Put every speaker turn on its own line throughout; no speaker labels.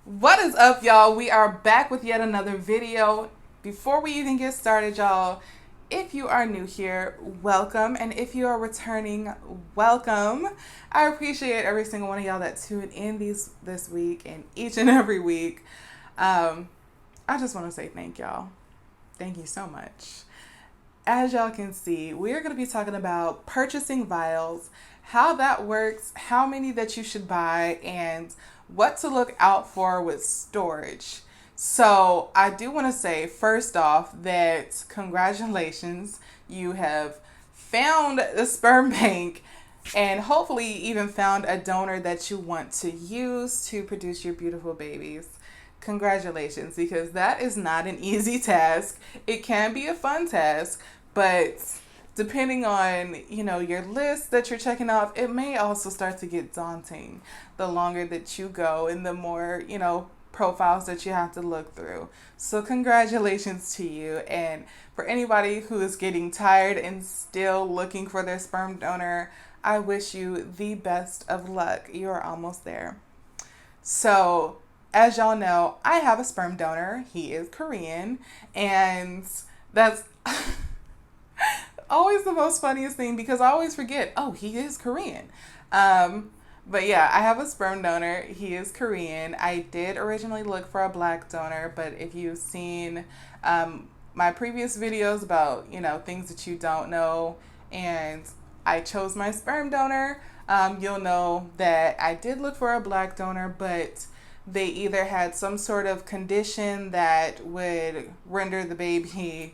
What is up, y'all? We are back with yet another video. Before we even get started, y'all, if you are new here, welcome. And if you are returning, welcome. I appreciate every single one of y'all that tune in this week and each and every week. I just want to say thank y'all. Thank you so much. As y'all can see, we are going to be talking about purchasing vials, how that works, how many that you should buy, and what to look out for with storage. So, I do want to say first off that congratulations, you have found the sperm bank and hopefully even found a donor that you want to use to produce your beautiful babies. Congratulations, because that is not an easy task. It can be a fun task, but depending on, your list that you're checking off, it may also start to get daunting the longer that you go and the more, profiles that you have to look through. So congratulations to you. And for anybody who is getting tired and still looking for their sperm donor, I wish you the best of luck. You are almost there. So, as y'all know, I have a sperm donor. He is Korean, and that's always the most funniest thing because I always forget, oh, he is Korean. But yeah, I have a sperm donor. He is Korean. I did originally look for a black donor, but if you've seen my previous videos about, things that you don't know, and I chose my sperm donor, you'll know that I did look for a black donor, but they either had some sort of condition that would render the baby,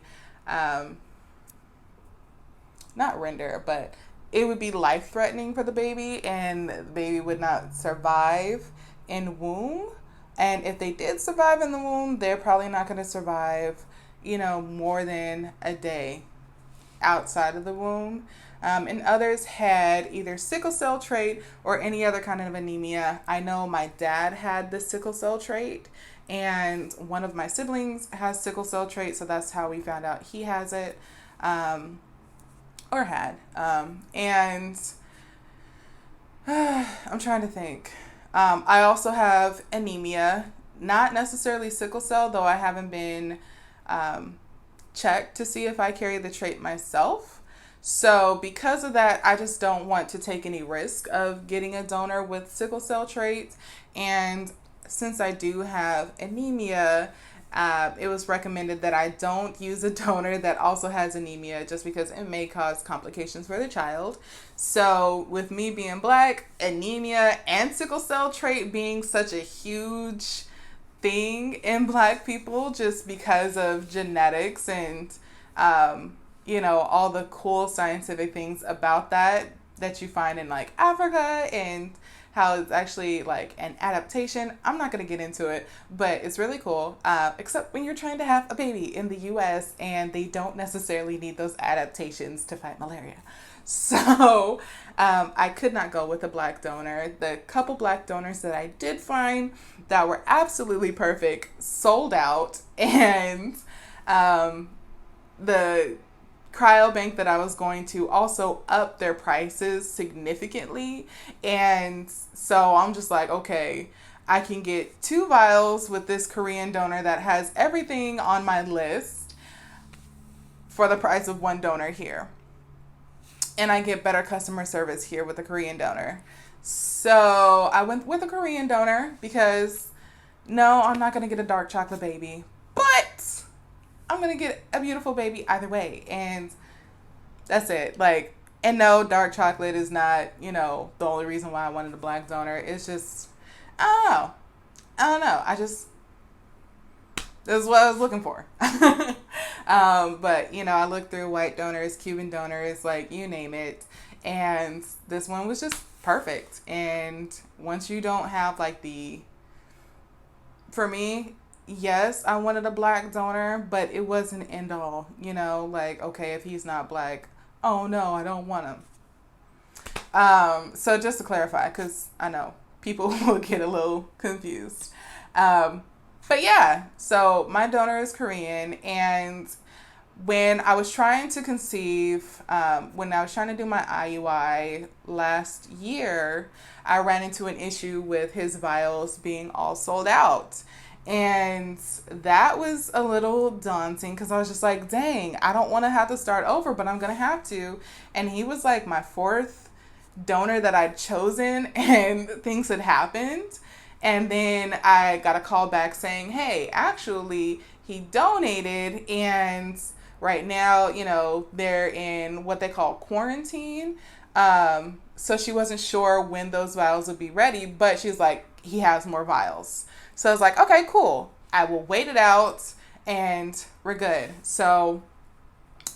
not render, but it would be life threatening for the baby, and the baby would not survive in womb. And if they did survive in the womb, they're probably not going to survive, more than a day outside of the womb. And others had either sickle cell trait or any other kind of anemia. I know my dad had the sickle cell trait, and one of my siblings has sickle cell trait, so that's how we found out he has it, or had. And I'm trying to think. I also have anemia, not necessarily sickle cell, though I haven't been checked to see if I carry the trait myself. So because of that, I just don't want to take any risk of getting a donor with sickle cell trait. And since I do have anemia, it was recommended that I don't use a donor that also has anemia just because it may cause complications for the child. So with me being black, anemia and sickle cell trait being such a huge thing in black people just because of genetics and all the cool scientific things about that you find in like Africa, and how it's actually like an adaptation. I'm not going to get into it, but it's really cool, except when you're trying to have a baby in the US and they don't necessarily need those adaptations to fight malaria. So I could not go with a black donor. The couple black donors that I did find that were absolutely perfect sold out, and the cryobank that I was going to also up their prices significantly. And so I'm just like, okay, I can get 2 vials with this Korean donor that has everything on my list for the price of 1 donor here. And I get better customer service here with a Korean donor. So I went with a Korean donor because no, I'm not going to get a dark chocolate baby, but I'm going to get a beautiful baby either way. And that's it. Like, and no, dark chocolate is not, the only reason why I wanted a black donor. It's just, I don't know. This is what I was looking for. But, I looked through white donors, Cuban donors, like you name it. And this one was just perfect. And once you don't have like for me, yes, I wanted a black donor, but it wasn't end all, like, okay, if he's not black, oh no, I don't want him. So just to clarify, because I know people will get a little confused. But yeah, so my donor is Korean, and when I was trying to conceive, when I was trying to do my IUI last year, I ran into an issue with his vials being all sold out. And that was a little daunting because I was just like, dang, I don't want to have to start over, but I'm going to have to. And he was like my fourth donor that I'd chosen, and things had happened. And then I got a call back saying, hey, actually, he donated, and right now, they're in what they call quarantine. So she wasn't sure when those vials would be ready, but she's like, he has more vials. So I was like, okay, cool. I will wait it out and we're good. So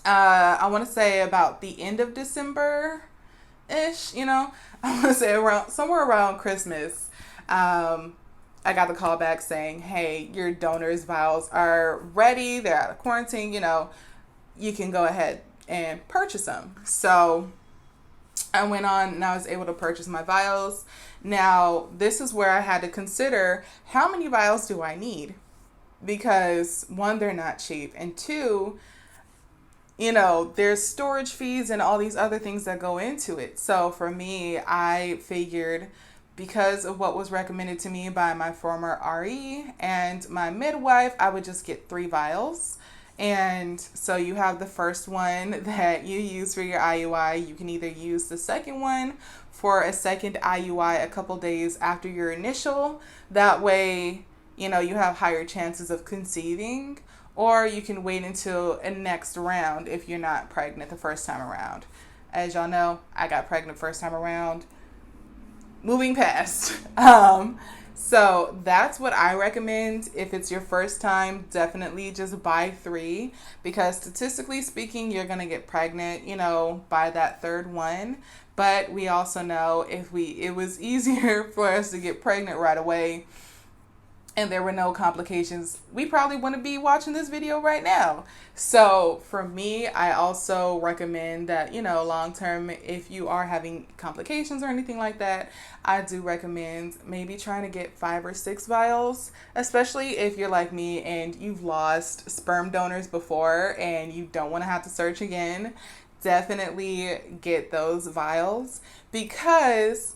I want to say about the end of December-ish, I want to say somewhere around Christmas, I got the call back saying, hey, your donor's vials are ready. They're out of quarantine. You can go ahead and purchase them. So I went on and I was able to purchase my vials. Now, this is where I had to consider, how many vials do I need? Because one, they're not cheap. And two, there's storage fees and all these other things that go into it. So for me, I figured, because of what was recommended to me by my former RE and my midwife, I would just get 3 vials. And so you have the first one that you use for your IUI. You can either use the second one for a second IUI a couple days after your initial. That way, you have higher chances of conceiving. Or you can wait until a next round if you're not pregnant the first time around. As y'all know, I got pregnant first time around. Moving past. So that's what I recommend. If it's your first time, definitely just buy 3, because statistically speaking, you're going to get pregnant, by that third one. But we also know it was easier for us to get pregnant right away and there were no complications, we probably wouldn't be watching this video right now. So for me, I also recommend that, long term, if you are having complications or anything like that, I do recommend maybe trying to get 5 or 6 vials, especially if you're like me and you've lost sperm donors before and you don't want to have to search again. Definitely get those vials, because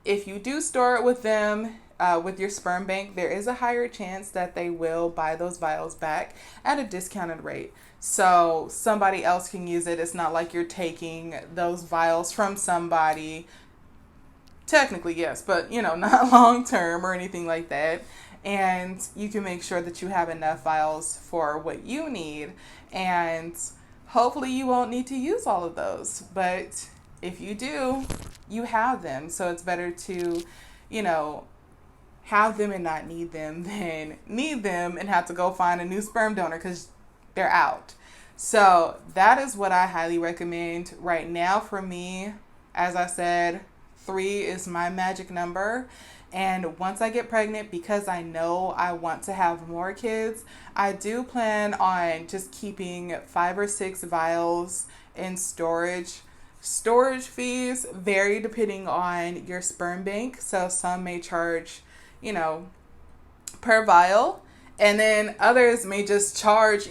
if you do store it with them, with your sperm bank, there is a higher chance that they will buy those vials back at a discounted rate. So somebody else can use it. It's not like you're taking those vials from somebody. Technically, yes, but not long term or anything like that. And you can make sure that you have enough vials for what you need. And hopefully you won't need to use all of those. But if you do, you have them. So it's better to, have them and not need them than need them and have to go find a new sperm donor because they're out. So that is what I highly recommend right now for me. As I said, 3 is my magic number. And once I get pregnant, because I know I want to have more kids, I do plan on just keeping 5 or 6 vials in storage. Storage fees vary depending on your sperm bank. So some may charge per vial, and then others may just charge,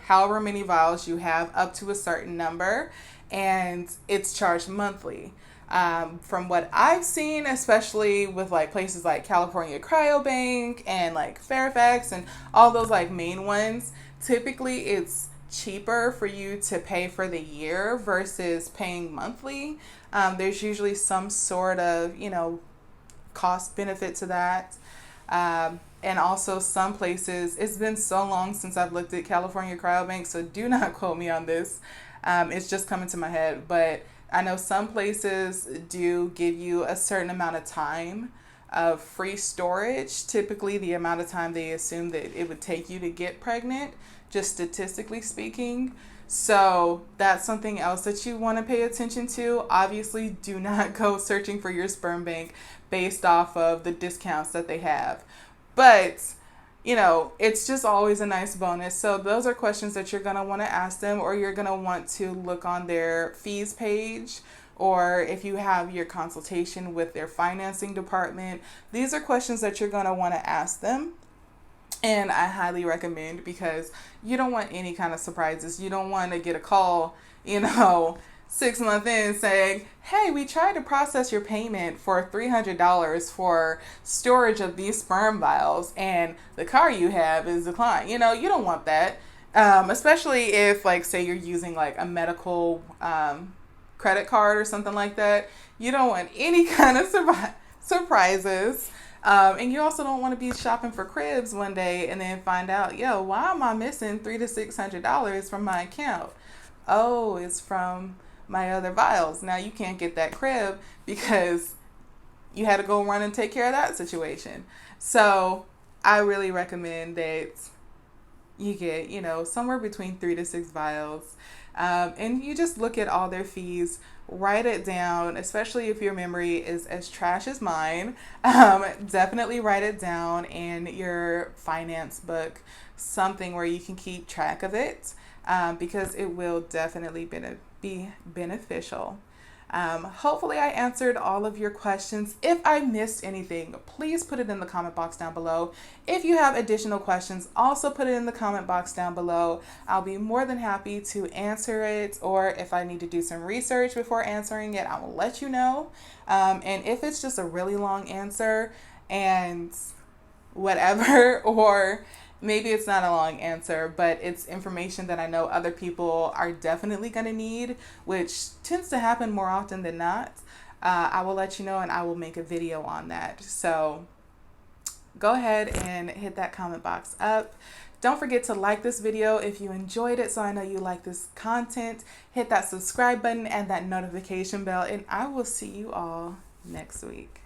however many vials you have up to a certain number, and it's charged monthly. From what I've seen, especially with like places like California Cryobank and like Fairfax and all those like main ones, typically it's cheaper for you to pay for the year versus paying monthly. There's usually some sort of, cost benefit to that. And also some places, it's been so long since I've looked at California Cryobank, so do not quote me on this. It's just coming to my head, but I know some places do give you a certain amount of time of free storage, typically the amount of time they assume that it would take you to get pregnant, just statistically speaking. So that's something else that you want to pay attention to. Obviously, do not go searching for your sperm bank based off of the discounts that they have. But, it's just always a nice bonus. So those are questions that you're going to want to ask them, or you're going to want to look on their fees page, or if you have your consultation with their financing department. These are questions that you're going to want to ask them. And I highly recommend, because you don't want any kind of surprises. You don't want to get a call, 6 months in saying, hey, we tried to process your payment for $300 for storage of these sperm vials, and the card you have is declined. You don't want that. Especially if, like, say you're using like a medical credit card or something like that. You don't want any kind of surprises. And you also don't want to be shopping for cribs one day and then find out, yo, why am I missing $300 to $600 from my account? Oh, it's from my other vials. Now you can't get that crib because you had to go run and take care of that situation. So I really recommend that you get, somewhere between 3 to 6 vials. And you just look at all their fees, write it down, especially if your memory is as trash as mine. Definitely write it down in your finance book, something where you can keep track of it, because it will definitely be beneficial. Hopefully I answered all of your questions. If I missed anything, please put it in the comment box down below. If you have additional questions, also put it in the comment box down below. I'll be more than happy to answer it, or if I need to do some research before answering it, I will let you know. And if it's just a really long answer and whatever, or maybe it's not a long answer, but it's information that I know other people are definitely going to need, which tends to happen more often than not, I will let you know, and I will make a video on that. So go ahead and hit that comment box up. Don't forget to like this video if you enjoyed it, so I know you like this content. Hit that subscribe button and that notification bell, and I will see you all next week.